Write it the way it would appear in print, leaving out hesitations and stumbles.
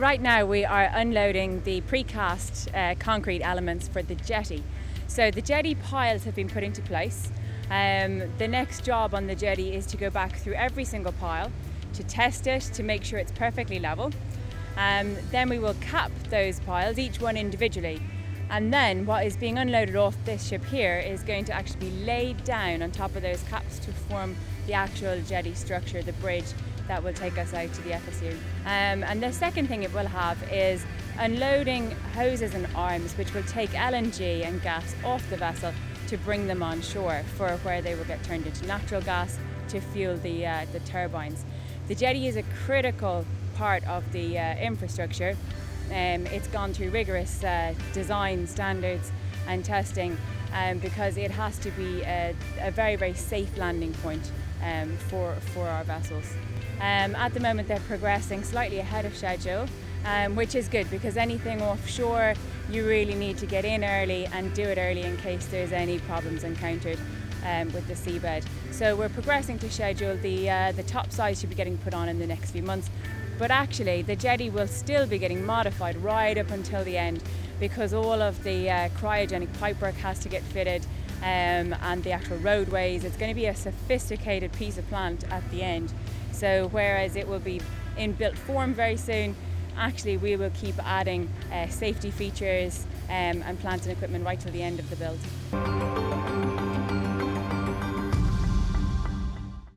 So right now we are unloading the precast concrete elements for the jetty. So the jetty piles have been put into place. The next job on the jetty is to go back through every single pile to test it, to make sure it's perfectly level. Then we will cap those piles, each one individually. And then what is being unloaded off this ship here is going to actually be laid down on top of those caps to form the actual jetty structure, the bridge that will take us out to the FSU. And the second thing it will have is unloading hoses and arms which will take LNG and gas off the vessel to bring them on shore for where they will get turned into natural gas to fuel the turbines. The jetty is a critical part of the infrastructure. It's gone through rigorous design standards and testing because it has to be a very, very safe landing point for our vessels. At the moment they're progressing slightly ahead of schedule, which is good because anything offshore you really need to get in early and do it early in case there's any problems encountered with the seabed. So we're progressing to schedule. The top sides should be getting put on in the next few months, but actually the jetty will still be getting modified right up until the end because all of the cryogenic pipework has to get fitted and the actual roadways. It's going to be a sophisticated piece of plant at the end. So whereas it will be in built form very soon, actually we will keep adding safety features and plant and equipment right till the end of the build.